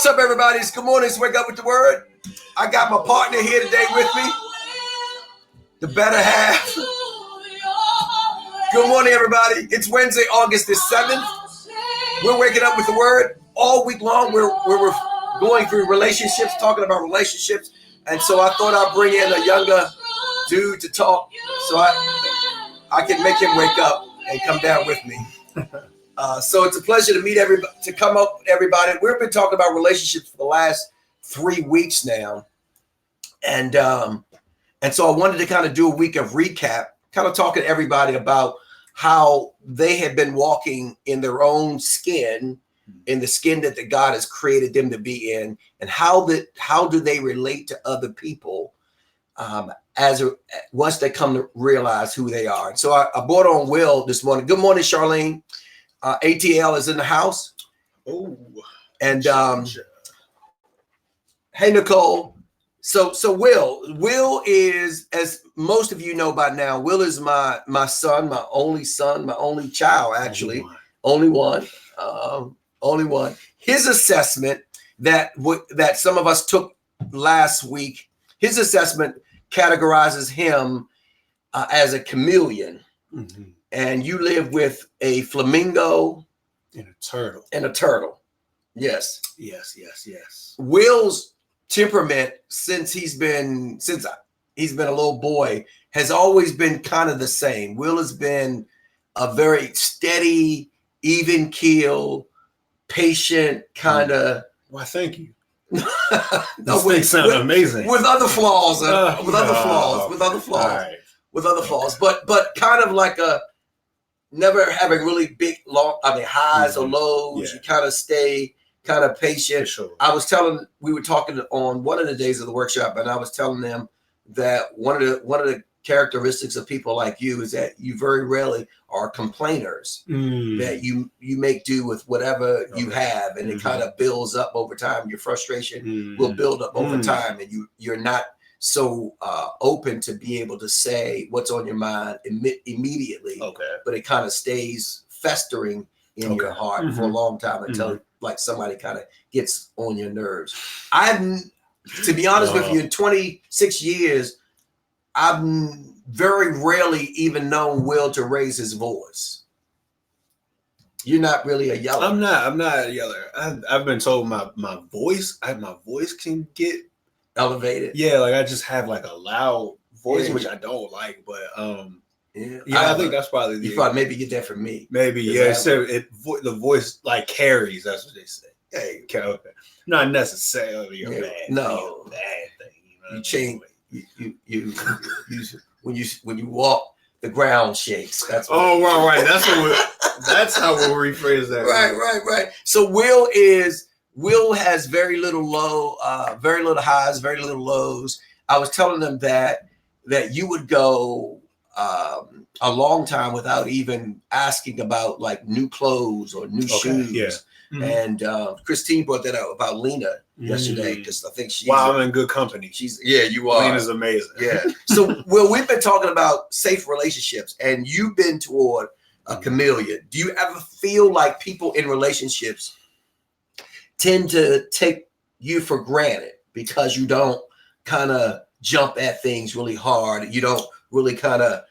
What's up, everybody? It's good morning. It's Wake Up with the Word. I got my partner here today with me, the better half. Good morning, everybody. It's Wednesday, August the 7th. We're waking up with the Word all week long. We're going through relationships, talking about relationships. And so I thought I'd bring in a younger dude to talk so I can make him wake up and come down with me. So it's a pleasure to meet everybody, to come up with everybody. We've been talking about relationships for the last 3 weeks now. And so I wanted to kind of do a week of recap, kind of talking to everybody about how they have been walking in their own skin, in the skin that the God has created them to be in, and how do they relate to other people once they come to realize who they are. And so I brought on Will this morning. Good morning, Charlene. ATL is in the house. Oh, and hey, Nicole. So Will is, as most of you know by now, Will is my son, my only child, actually, only one. His assessment that some of us took last week, his assessment categorizes him as a chameleon. Mm-hmm. And you live with a flamingo and a turtle. Yes. Yes. Will's temperament since he's been a little boy has always been kind of the same. Will has been a very steady, even keel, patient kind of. Why, thank you. No, things sound amazing. With other flaws. With other flaws. But kind of like a never having really big highs or lows. Yeah. You kind of stay kind of patient. Sure. We were talking on one of the days of the workshop, and I was telling them that one of the characteristics of people like you is that you very rarely are complainers. That you make do with whatever you have, and it kind of builds up over time. Your frustration will build up over time, and you're not so open to be able to say what's on your mind immediately. Okay. But it kind of stays festering in your heart for a long time until like somebody kind of gets on your nerves. To be honest with you, in 26 years, I've very rarely even known Will to raise his voice. You're not really a yeller. I'm not a yeller. I've been told my voice can get elevated. Yeah, like I just have like a loud voice, which I don't like, but I think that's probably you probably maybe get that from me. Maybe, yeah. So the voice like carries. That's what they say. Hey, okay. Not necessarily a bad thing. You know? You change. You when you walk, the ground shakes. That's right. That's how we'll rephrase that. Right. So Will has very little highs, very little lows. I was telling them that you would go a long time without even asking about like new clothes or new shoes. Yeah. Mm-hmm. And Christine brought that up about Lena yesterday because I think she's I'm in good company. You are. Lena's amazing. Yeah. So Will, we've been talking about safe relationships, and you've been toward a chameleon. Do you ever feel like people in relationships tend to take you for granted because you don't kind of jump at things really hard? You don't really kind of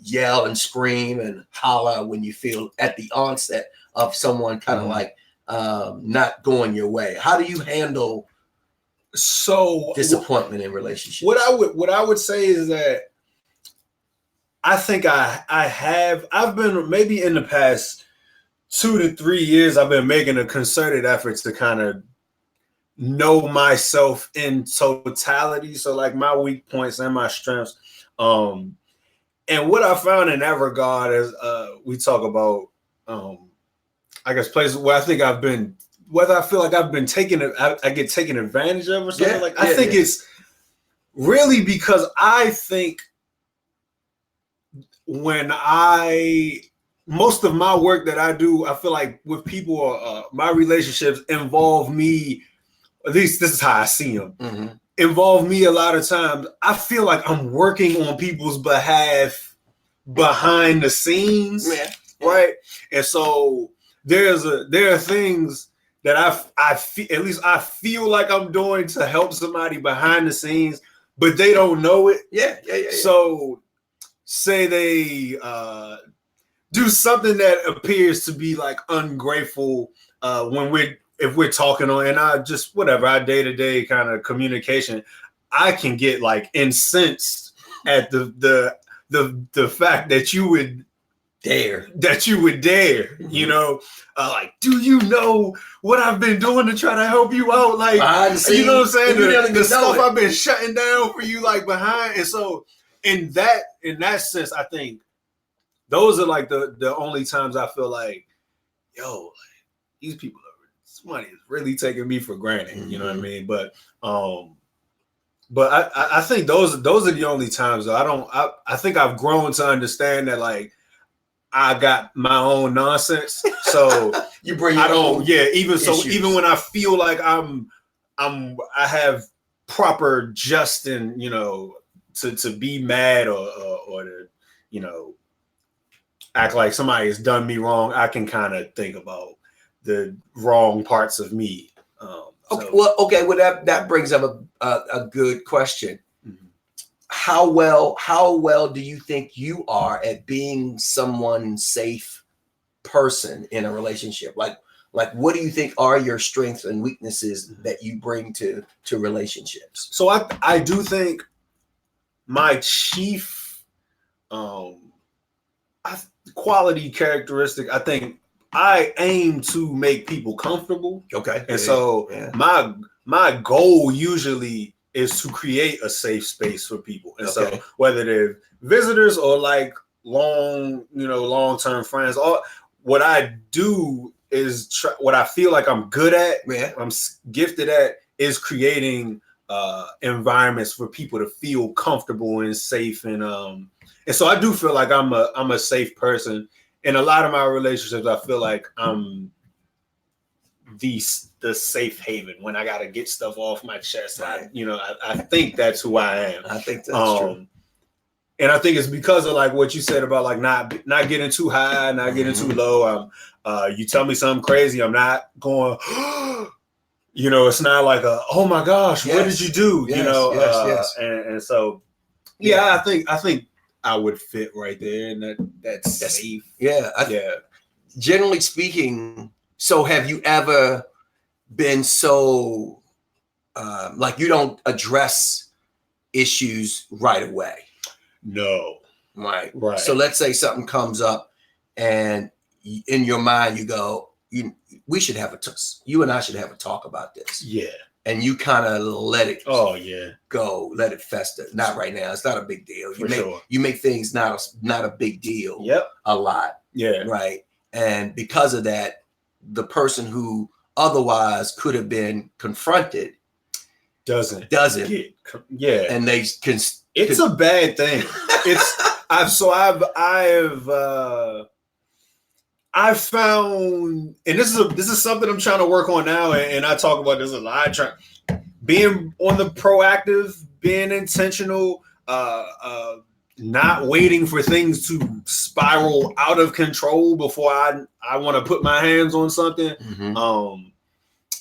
yell and scream and holler when you feel at the onset of someone kind of like not going your way. How do you handle disappointment in relationships? What I would say is that I think I've been maybe in the past 2 to 3 years, I've been making a concerted effort to kind of know myself in totality. So like my weak points and my strengths. And what I found in that regard is we talk about, I guess, places where I think whether I feel like I've been I get taken advantage of or something. I think it's really because I think most of my work that I do, I feel like with people, my relationships involve me, at least this is how I see them, involve me a lot of times. I feel like I'm working on people's behalf behind the scenes, right? And so there are things that I feel, at least I feel like I'm doing to help somebody behind the scenes, but they don't know it. Yeah. So say they do something that appears to be like ungrateful if we're talking on, and our day-to-day kind of communication, I can get like incensed at the fact that you would dare, you know, like, do you know what I've been doing to try to help you out? Like, you know what I'm saying? The stuff I've been shutting down for you, like behind. And so in that sense, I think those are like the only times I feel like, yo, like, these people somebody is really taking me for granted. You know what I mean? But I think those are the only times though. I think I've grown to understand that, like, I got my own nonsense. So you bring your own even issues. So even when I feel like I have proper Justin, you know, to be mad or to, you know, act like somebody has done me wrong, I can kind of think about the wrong parts of me. Okay, well, that brings up a good question. Mm-hmm. How well do you think you are at being someone's safe person in a relationship? Like what do you think are your strengths and weaknesses that you bring to relationships? So I do think my chief quality characteristic, I think I aim to make people comfortable. Okay. And my goal usually is to create a safe space for people. And so whether they're visitors or like long-term friends, what I do is what I feel like I'm good at, I'm gifted at, is creating environments for people to feel comfortable and safe. And so I do feel like I'm a safe person. In a lot of my relationships, I feel like I'm the safe haven when I got to get stuff off my chest. Right. I think that's who I am. I think that's true. And I think it's because of like what you said about like not getting too high, not getting too low. You tell me something crazy, I'm not going, it's not like oh my gosh, what did you do? Yes. And so, I think I would fit right there, and that's safe. Yeah. Generally speaking, so have you ever been so like you don't address issues right away? No. Right. So let's say something comes up, and in your mind you go, we should have you and I should have a talk about this. Yeah. And you kind of let it go, let it fester. Not right now. It's not a big deal. Sure. You make things not a big deal. Yep. A lot. Yeah. Right. And because of that, the person who otherwise could have been confronted doesn't. And they can. It's a bad thing. I've found, and this is something I'm trying to work on now, and I talk about this a lot. Being on the proactive, being intentional, not waiting for things to spiral out of control before I want to put my hands on something. Mm-hmm.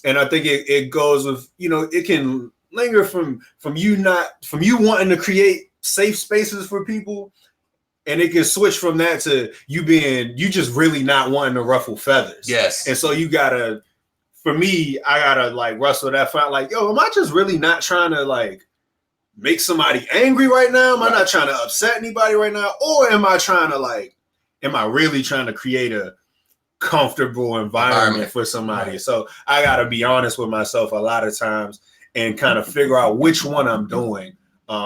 And I think it goes with, it can linger from you wanting to create safe spaces for people. And it can switch from that to you just really not wanting to ruffle feathers. Yes. And so I gotta like wrestle that fight. Like, yo, am I just really not trying to like make somebody angry right now? Am I not trying to upset anybody right now? Or am I really trying to create a comfortable environment for somebody? Right. So I gotta be honest with myself a lot of times and kind of figure out which one I'm doing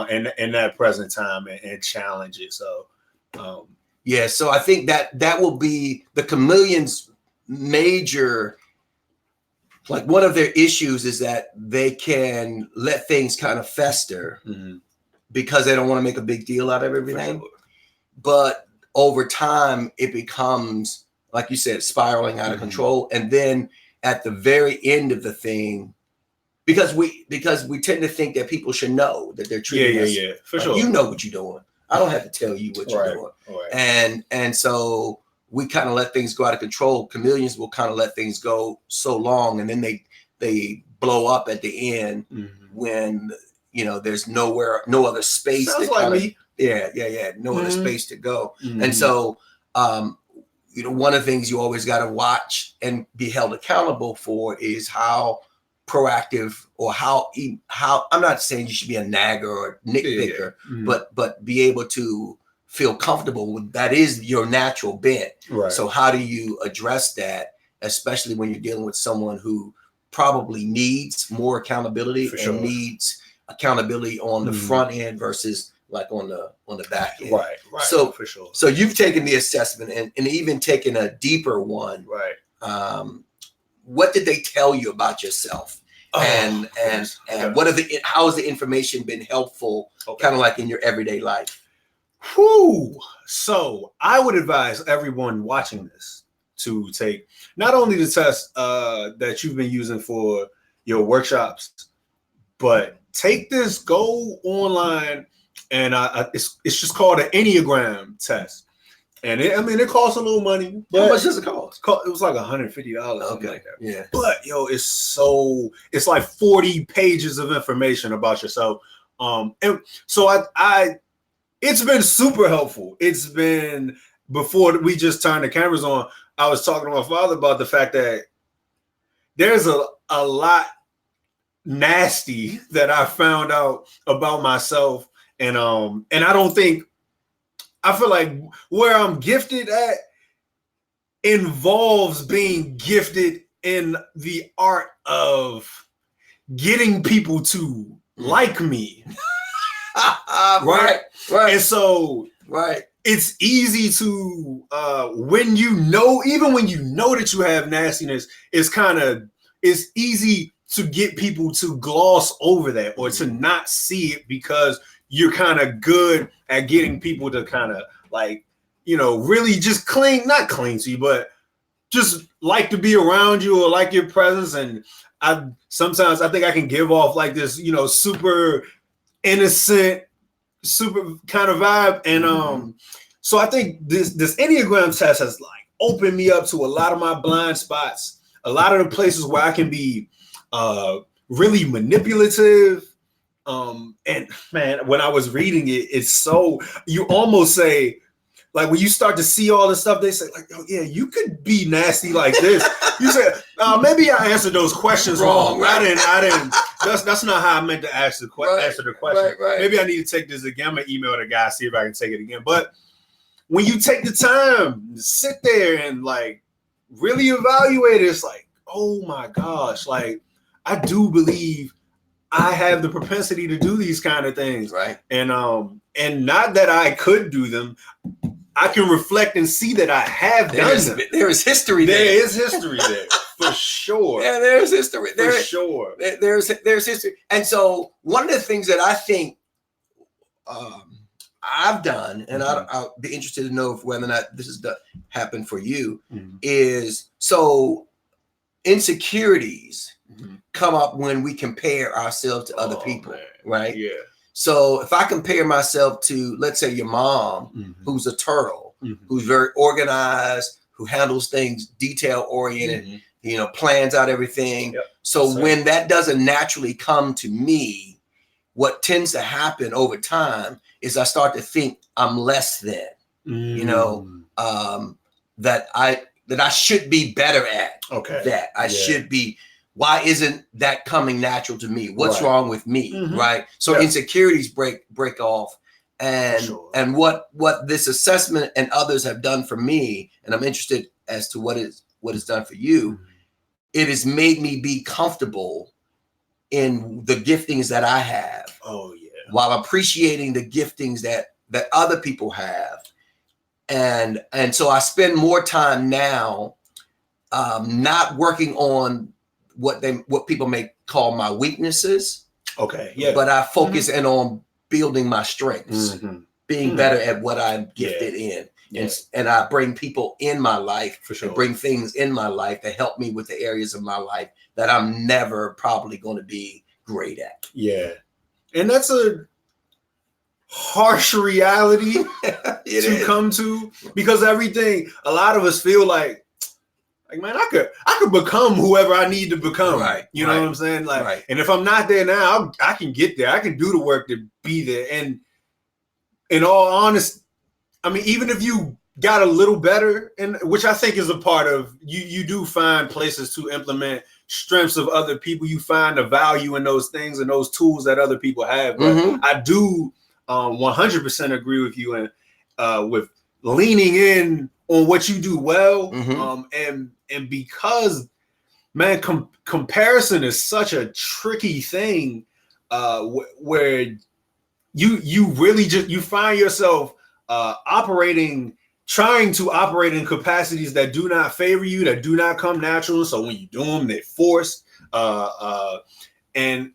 in that present time and challenge it. So so I think that will be the chameleon's major, like one of their issues is that they can let things kind of fester because they don't want to make a big deal out of everything. Sure. But over time, it becomes, like you said, spiraling out of control. And then at the very end of the thing, because we tend to think that people should know that they're treating us. For sure. You know what you're doing. I don't have to tell you what you're doing. Right. And so we kind of let things go out of control. Chameleons will kind of let things go so long, and then they blow up at the end when there's no other space. Sounds like me. No other space to go. And so one of the things you always got to watch and be held accountable for is how proactive, or how I'm not saying you should be a nagger or nitpicker, but be able to feel comfortable with that is your natural bent. Right. So how do you address that, especially when you're dealing with someone who probably needs more accountability needs accountability on the front end versus like on the back end. Right. So for sure. So you've taken the assessment and even taken a deeper one. Right. What did they tell you about yourself? And how has the information been helpful, kind of like in your everyday life? Whew. So I would advise everyone watching this to take not only the test that you've been using for your workshops, but take this, go online, and it's just called an Enneagram test. And it costs a little money. How much does it cost? It was like $150. Okay. Like that. Yeah. But it's like 40 pages of information about yourself. And so it's been super helpful. It's been, before we just turned the cameras on, I was talking to my father about the fact that there's a lot nasty that I found out about myself. And I feel like where I'm gifted at involves being gifted in the art of getting people to like me. Right. And so it's easy to when even when you know that you have nastiness, it's easy to get people to gloss over that or to not see it, because you're kind of good at getting people to kind of like, really just not cling to you, but just like to be around you or like your presence. And sometimes I think I can give off like this, super innocent, super kind of vibe. And so I think this Enneagram test has like opened me up to a lot of my blind spots, a lot of the places where I can be really manipulative. And man, when I was reading it, it's so, you almost say, like when you start to see all the stuff, they say like, oh yeah, you could be nasty like this. You say, maybe I answered those questions wrong. Right? I didn't. That's not how I meant to answer the question. Right. Maybe I need to take this again. I'm gonna email the guy, see if I can take it again. But when you take the time to sit there and like really evaluate it, it's like, oh my gosh, like I do believe I have the propensity to do these kind of things. Right. And not that I could do them. I can reflect and see that I have done them. There is history there. There is history there, for sure. Yeah, there's history. Sure. There's history. And so one of the things that I think I've done, and I'll be interested to know whether or not this has happened for you, is so insecurities come up when we compare ourselves to other people, right? Yeah. So if I compare myself to, let's say, your mom, who's a turtle, who's very organized, who handles things detail oriented, plans out everything. Yep. So when that doesn't naturally come to me, what tends to happen over time is I start to think I'm less than, that I should be better at. Okay. That I should be. Why isn't that coming natural to me? What's wrong with me? Right. So insecurities break off. And what this assessment and others have done for me, and I'm interested as to what it's done for you, it has made me be comfortable in the giftings that I have. Oh yeah. While appreciating the giftings that other people have. And so I spend more time now not working on what people may call my weaknesses. Okay. Yeah. But I focus in on building my strengths, being better at what I'm gifted in. Yeah. And I bring people in my life and bring things in my life that help me with the areas of my life that I'm never probably going to be great at. Yeah. And that's a harsh reality to come to, because everything, a lot of us feel like, man, I could become whoever I need to become. Right. You know what I'm saying? Like, and if I'm not there now, I can get there. I can do the work to be there. And in all honesty, I mean, even if you got a little better, and which I think is a part of, you do find places to implement strengths of other people. You find the value in those things and those tools that other people have. But I do 100% agree with you, and with leaning in on what you do well. And because, man, comparison is such a tricky thing, where you really you find yourself trying to operate in capacities that do not favor you, that do not come natural. So when you do them, they're forced. And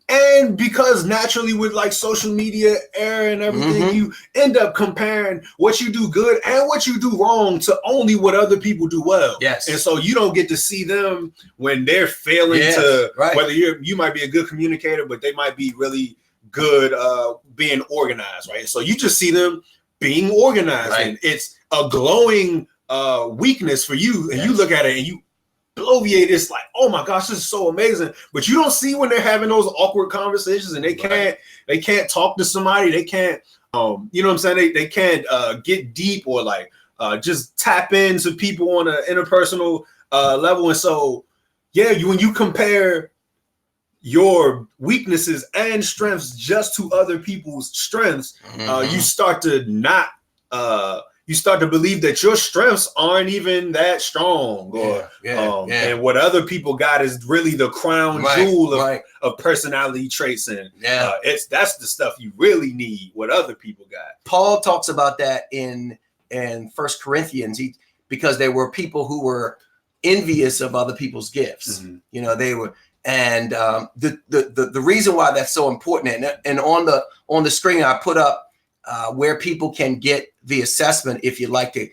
because naturally with like social media era and everything, you end up comparing what you do good and what you do wrong to only what other people do well. Yes. And so you don't get to see them when they're failing to, whether you might be a good communicator, but they might be really good being organized, right? So you just see them being organized, and it's a glowing weakness for you, and you look at it and you bloviate. It's like, oh my gosh, this is so amazing. But you don't see when they're having those awkward conversations and they can't talk to somebody. They can't, you know what I'm saying? They can't get deep or like just tap into people on an interpersonal level. And so, when you compare your weaknesses and strengths just to other people's strengths, you start to you start to believe that your strengths aren't even that strong, and what other people got is really the crown jewel of personality traits. And that's the stuff you really need, what other people got. Paul talks about that in 1 Corinthians, because there were people who were envious of other people's gifts. You know, they were. And the reason why that's so important, and on the screen I put up where people can get the assessment if you'd like to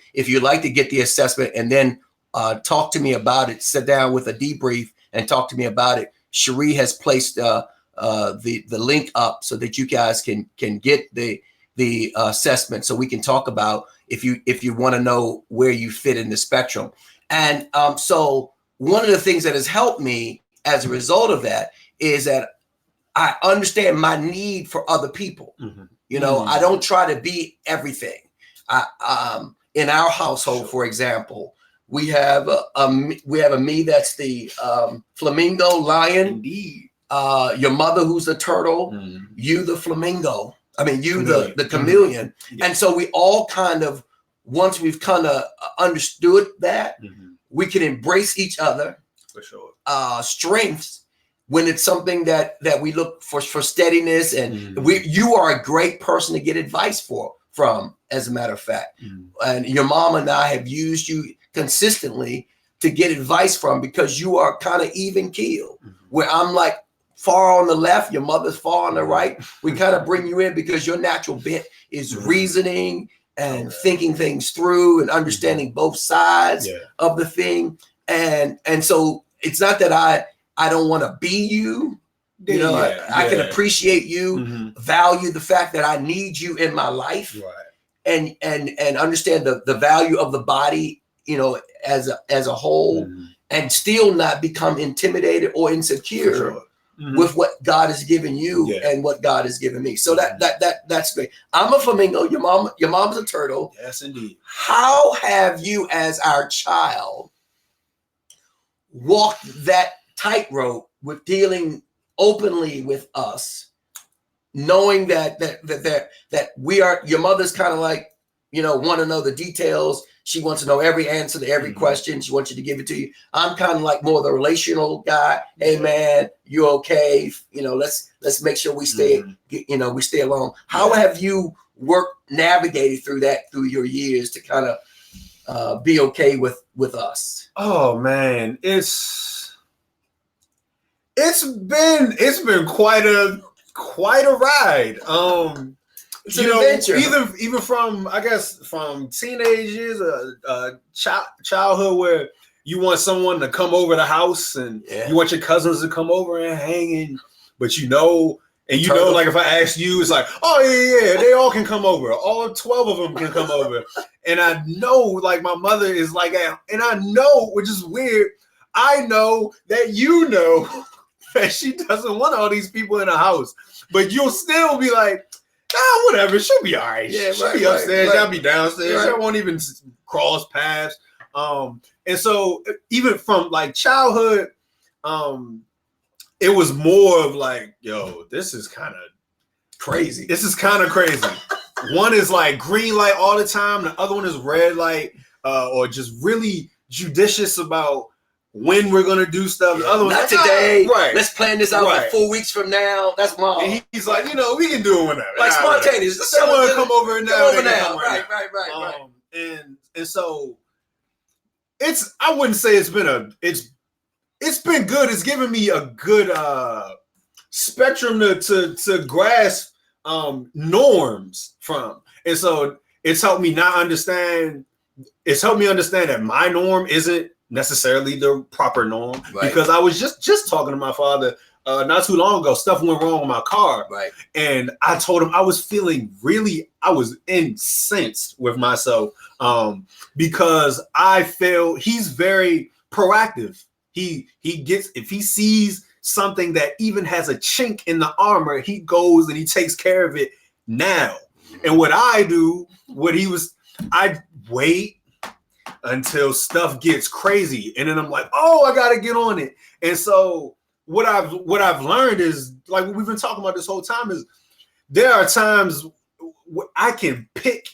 get the assessment and then talk to me about it. Sit down with a debrief and talk to me about it. Cherie has placed the link up so that you guys can get the assessment, so we can talk about if you want to know where you fit in the spectrum. And so one of the things that has helped me as a result of that is that I understand my need for other people. You know, I don't try to be everything. In our household, for example, we have a me that's the flamingo lion. Indeed. Your mother who's the turtle. You the flamingo. I mean, you the chameleon. And so we all kind of, once we've kind of understood that, we can embrace each other. For sure. Strengths when it's something that we look for steadiness, and you are a great person to get advice from, as a matter of fact. And your mom and I have used you consistently to get advice from, because you are kind of even keel, where I'm like far on the left, your mother's far on the right. We kind of bring you in because your natural bent is reasoning and thinking things through and understanding both sides of the thing. And so it's not that I don't want to be you. You know, I can appreciate you, value the fact that I need you in my life, and understand the value of the body, you know, as a whole, and still not become intimidated or insecure with what God has given you and what God has given me. So that's great. I'm a flamingo. Your mom's a turtle. Yes, indeed. How have you, as our child, walked that tightrope with dealing openly with us, knowing that we are, your mother's kind of like, you know, want to know the details. She wants to know every answer to every question. She wants you to give it to you. I'm kind of like more the relational guy. Hey man, you okay? You know, let's make sure we stay, you know, we stay along. How have you navigated through that through your years to kind of be okay with us? Oh man, it's been quite a ride. It's an adventure. Even from, I guess, from teenage years, childhood, where you want someone to come over the house and you want your cousins to come over and hang in, but you know And you know, like if I ask you, it's like, oh yeah, they all can come over. All 12 of them can come over. And I know, like my mother is like, and I know, which is weird, I know that you know that she doesn't want all these people in the house. But you'll still be like, whatever, she'll be all right. Yeah, she'll be upstairs, I'll be downstairs. I won't even cross paths. And so even from like childhood, it was more of like, yo, this is kind of crazy. This is kind of crazy. One is like green light all the time. The other one is red light, or just really judicious about when we're gonna do stuff. The other one, not today. Right. Let's plan this out for 4 weeks from now. That's mom. And he's like, we can do it whenever. Like spontaneous. Someone come over now. Come over now. Right. And so I wouldn't say it's been good. It's given me a good spectrum to grasp norms from. And so it's helped me understand that my norm isn't necessarily the proper norm. Right. Because I was just talking to my father not too long ago. Stuff went wrong with my car. Right. And I told him I was incensed with myself because I feel he's very proactive. He gets, if he sees something that even has a chink in the armor, he goes and he takes care of it now. And what I do, I wait until stuff gets crazy, and then I'm like, I gotta get on it. And so what I've learned is, like what we've been talking about this whole time, is there are times I can pick.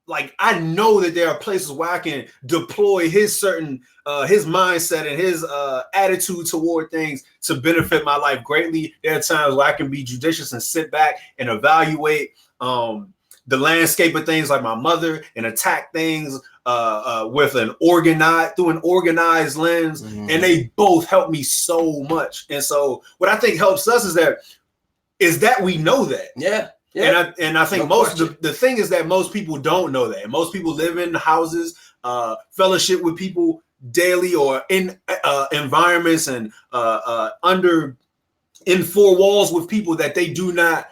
Like I know that there are places where I can deploy his mindset and his attitude toward things to benefit my life greatly. There are times where I can be judicious and sit back and evaluate the landscape of things like my mother and attack things with an organized lens. Mm-hmm. And they both help me so much. And so what I think helps us is that we know that. Yeah. Yeah. And I think the thing is that most people don't know that. Most people live in houses, fellowship with people daily, or in environments and in four walls with people that they do not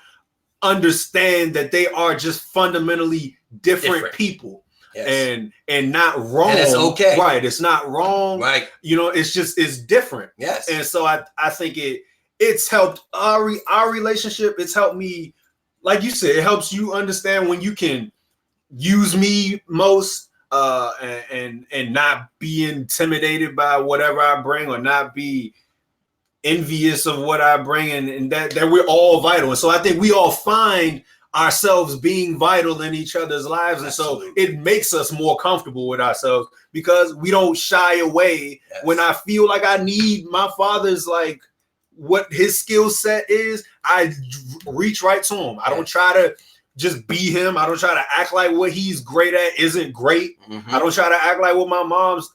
understand that they are just fundamentally different people. Yes. And not wrong. And it's okay. Right. It's not wrong. Right. It's different. Yes. And so I think it's helped our relationship. It's helped me. Like you said, it helps you understand when you can use me most, and not be intimidated by whatever I bring, or not be envious of what I bring, and that we're all vital. And so I think we all find ourselves being vital in each other's lives. Absolutely. And so it makes us more comfortable with ourselves because we don't shy away. Yes. When I feel like I need my father's, like, what his skill set is, I reach right to him. I don't try to just be him. I don't try to act like what he's great at isn't great. Mm-hmm. I don't try to act like what my mom's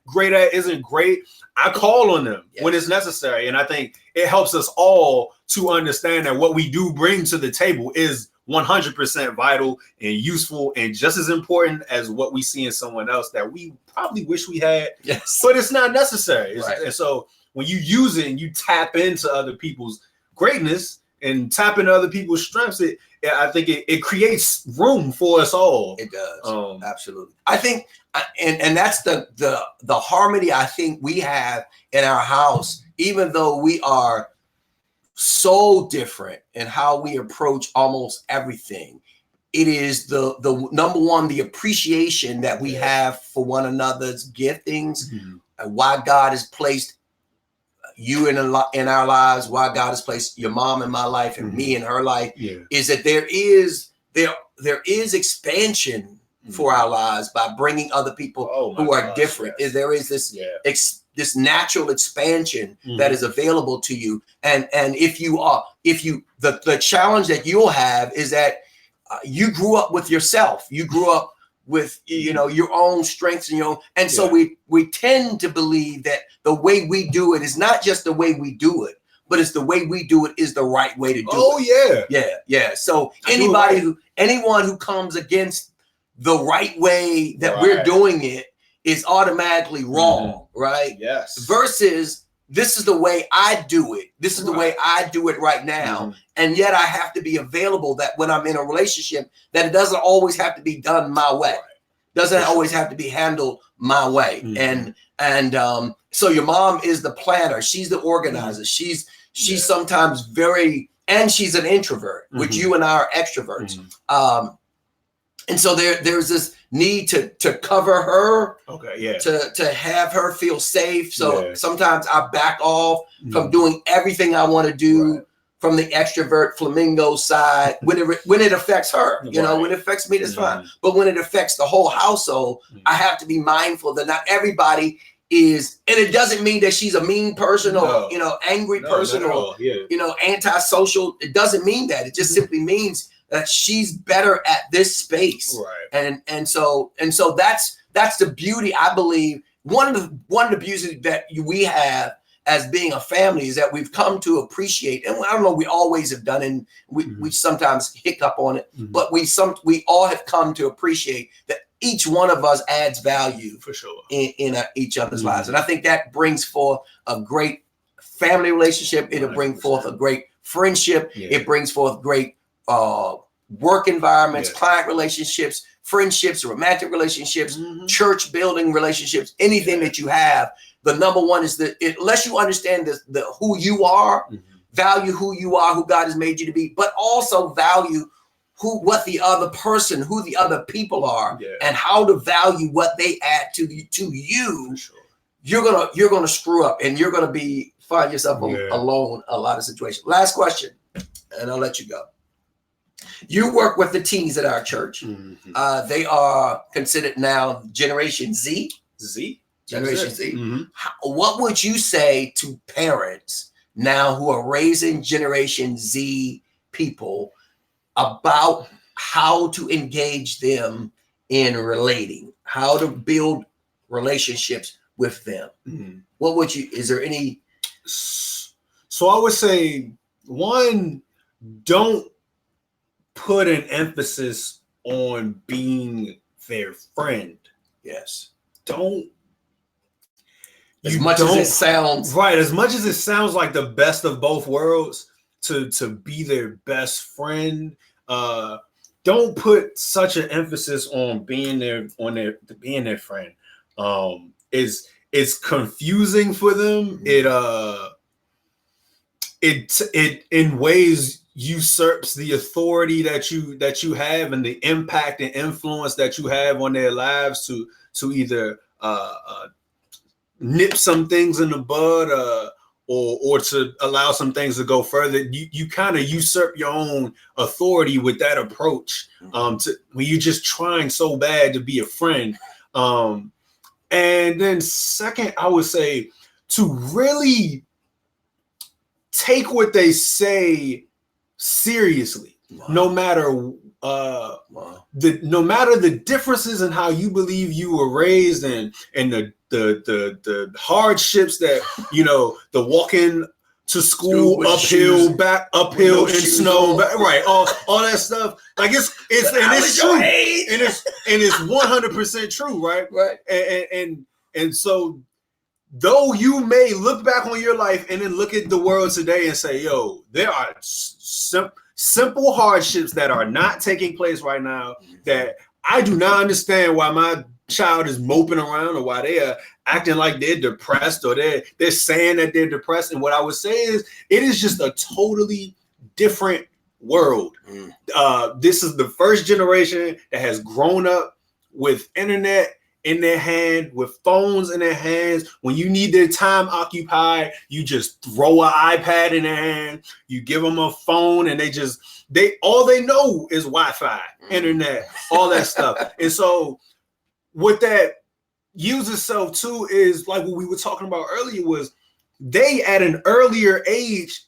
great at isn't great. I call on them when it's necessary. And I think it helps us all to understand that what we do bring to the table is 100% vital and useful and just as important as what we see in someone else that we probably wish we had. Yes. But it's not necessary. Right. And so when you use it and you tap into other people's greatness and tap into other people's strengths, I think it creates room for us all. It does. Absolutely. I think, and that's the harmony I think we have in our house, even though we are so different in how we approach almost everything. It is the number one, the appreciation that we have for one another's giftings, mm-hmm. and why God has placed you in our lives, why God has placed your mom in my life and mm-hmm. me in her life, is that there is expansion mm-hmm. for our lives by bringing other people who are different. Yes. There is this this natural expansion mm-hmm. that is available to you, and if the challenge that you'll have is that you grew up with yourself, you grew up with your own strengths and so we tend to believe that the way we do it is not just the way we do it, but it's the way we do it is the right way to do it. Yeah. So anyone who comes against the right way that we're doing it is automatically wrong, mm-hmm. right? Yes. Versus this is the way I do it. This is the way I do it right now. And yet I have to be available that when I'm in a relationship, that it doesn't always have to be done my way. Doesn't always have to be handled my way. And so your mom is the planner. She's the organizer. She's sometimes very, and she's an introvert, which you and I are extroverts. And so there's this need to cover her, to have her feel safe. So sometimes I back off from doing everything I want to do from the extrovert flamingo side when it affects her. You know, when it affects me, that's fine. But when it affects the whole household, I have to be mindful that not everybody is, and it doesn't mean that she's a mean person or you know, angry person or you know, antisocial. It doesn't mean that. It just simply means that she's better at this space. And so that's the beauty, I believe. One of the beauties that we have as being a family is that we've come to appreciate, and I don't know, we always have done, and we sometimes hiccup on it, but we all have come to appreciate that each one of us adds value for sure in each other's lives. And I think that brings forth a great family relationship. It'll bring forth a great friendship. It brings forth great work environments, client relationships, friendships, romantic relationships, church building relationships, anything that you have. The number one is that unless you understand the who you are, value who you are, who God has made you to be, but also value what the other person, who the other people are, and how to value what they add to you. You're gonna screw up, and you're gonna find yourself alone a lot of situations. Last question, and I'll let you go. You work with the teens at our church. They are considered now Generation Z. Generation Z. What would you say to parents now who are raising Generation Z people about how to engage them in relating, how to build relationships with them? What would you, is there any? So I would say, one, don't put an emphasis on being their friend. Don't. As much as it sounds. As much as it sounds like the best of both worlds, to be their best friend, don't put such an emphasis on being their friend. It's confusing for them. It in ways usurps the authority that you have and the impact and influence that you have on their lives to either nip some things in the bud or to allow some things to go further. You kind of usurp your own authority with that approach when you're just trying so bad to be a friend. And then second, I would say to really take what they say seriously, no matter the differences in how you believe you were raised and the hardships that, you know, the walking to school uphill in snow, all that stuff. Like it's true, and it's 100% true, right? And so, though you may look back on your life and then look at the world today and say, yo, there are simple hardships that are not taking place right now that I do not understand why my child is moping around or why they are acting like they're depressed or they're saying that they're depressed. And what I would say is it is just a totally different world. This is the first generation that has grown up with internet in their hand, with phones in their hands. When you need their time occupied, you just throw an iPad in their hand, you give them a phone, and all they know is Wi-Fi, internet, all that stuff. And so what that yields itself to is like what we were talking about earlier, was they at an earlier age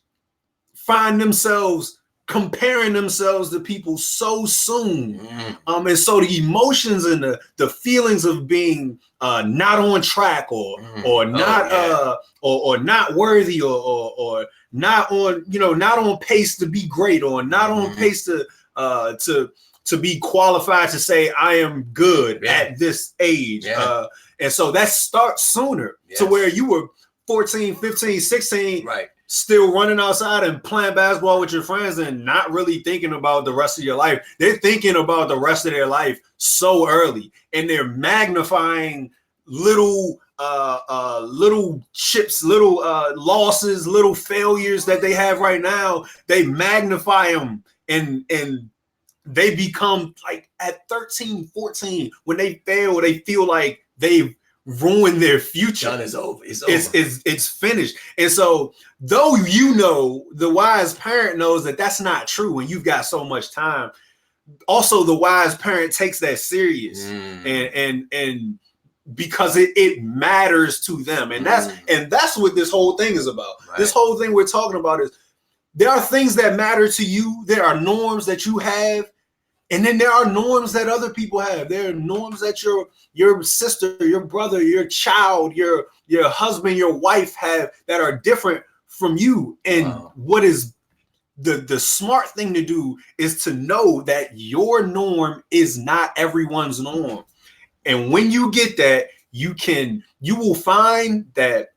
find themselves comparing themselves to people so soon. And so the emotions and the feelings of being not on track or not worthy or not on, not on pace to be great or not on pace to be qualified to say I am good at this age. And so that starts sooner to where you were 14, 15, 16, right, still running outside and playing basketball with your friends and not really thinking about the rest of your life. They're thinking about the rest of their life so early, and they're magnifying little chips, little losses, little failures that they have right now. They magnify them, and they become like at 13, 14, when they fail, they feel like they've ruined their future. Done is over. It's over. It's finished. And so, though the wise parent knows that that's not true when you've got so much time, also the wise parent takes that serious and because it matters to them. And that's what this whole thing is about. Right. This whole thing we're talking about is there are things that matter to you. There are norms that you have. And then there are norms that other people have. There are norms that your sister, your brother, your child, your husband, your wife have that are different from you. And what is the smart thing to do is to know that your norm is not everyone's norm. And when you get that, you will find that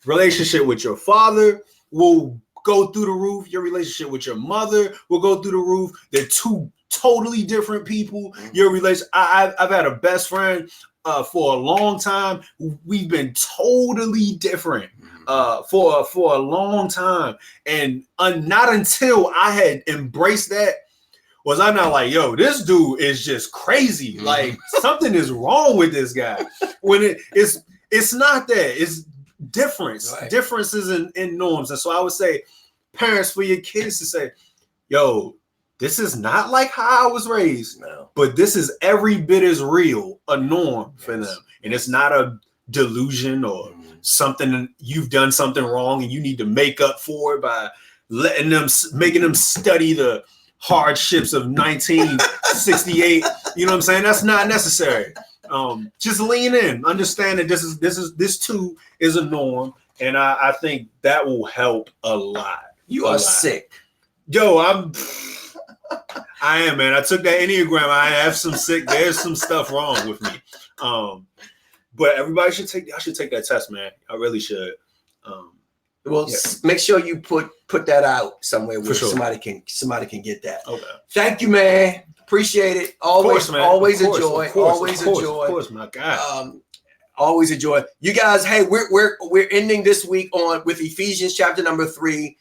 relationship with your father will go through the roof. Your relationship with your mother will go through the roof. They're two totally different people. Your relation. I've had a best friend for a long time. We've been totally different for a long time, and not until I had embraced that was I not like, yo, this dude is just crazy. Like something is wrong with this guy. When it's not that. It's differences in norms. And so I would say, parents, for your kids to say, yo, this is not like how I was raised, but this is every bit as real a norm for them. And it's not a delusion or something you've done something wrong and you need to make up for it by making them study the hardships of 1968. You know what I'm saying? That's not necessary. Just lean in, understand that this too is a norm. And I think that will help a lot. You are sick. Yo, I am, man. I took that Enneagram. I have some sick. There's some stuff wrong with me. But everybody should take that test, man. I really should. Make sure you put that out somewhere where somebody can get that. Okay. Thank you, man. Appreciate it. Always a joy. Always a joy. Of course, my God. Always a joy. You guys, hey, we're ending this week with Ephesians chapter number 3.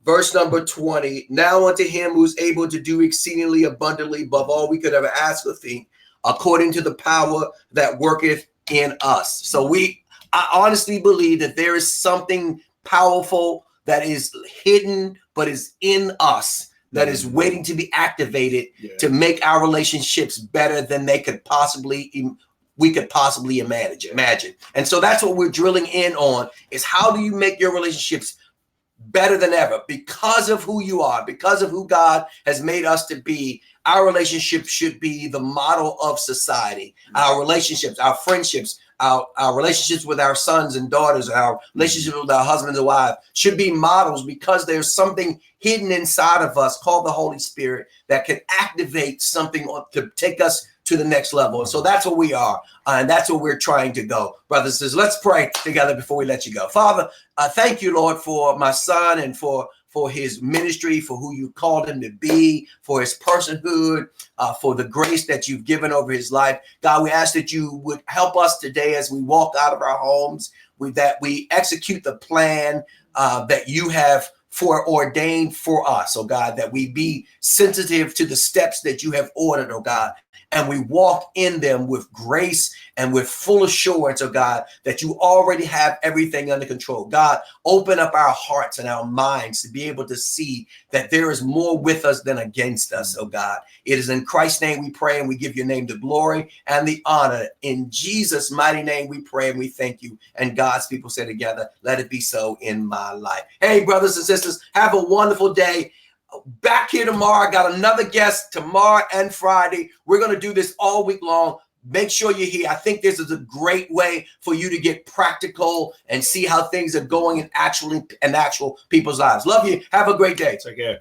Verse number 20, now unto him who's able to do exceedingly abundantly above all we could ever ask or think, according to the power that worketh in us. So I honestly believe that there is something powerful that is hidden, but is in us that is waiting to be activated to make our relationships better than we could possibly imagine. And so that's what we're drilling in on is how do you make your relationships better than ever because of who you are, because of who God has made us to be. Our relationship should be the model of society. Our relationships, our friendships, our relationships with our sons and daughters, our relationships with our husbands and wives should be models because there's something hidden inside of us called the Holy Spirit that can activate something to take us to the next level. And so that's what we are. And that's where we're trying to go. Brothers and sisters, let's pray together before we let you go. Father, thank you, Lord, for my son and for his ministry, for who you called him to be, for his personhood, for the grace that you've given over his life. God, we ask that you would help us today as we walk out of our homes, that we execute the plan that you have foreordained for us, oh God, that we be sensitive to the steps that you have ordered, oh God, and we walk in them with grace and with full assurance, oh God, that you already have everything under control. God, open up our hearts and our minds to be able to see that there is more with us than against us, oh God. It is in Christ's name we pray and we give your name the glory and the honor. In Jesus' mighty name we pray and we thank you. And God's people say together, let it be so in my life. Hey, brothers and sisters, have a wonderful day. Back here tomorrow. I got another guest tomorrow and Friday. We're going to do this all week long. Make sure you're here. I think this is a great way for you to get practical and see how things are going in actual people's lives. Love you. Have a great day. Take care.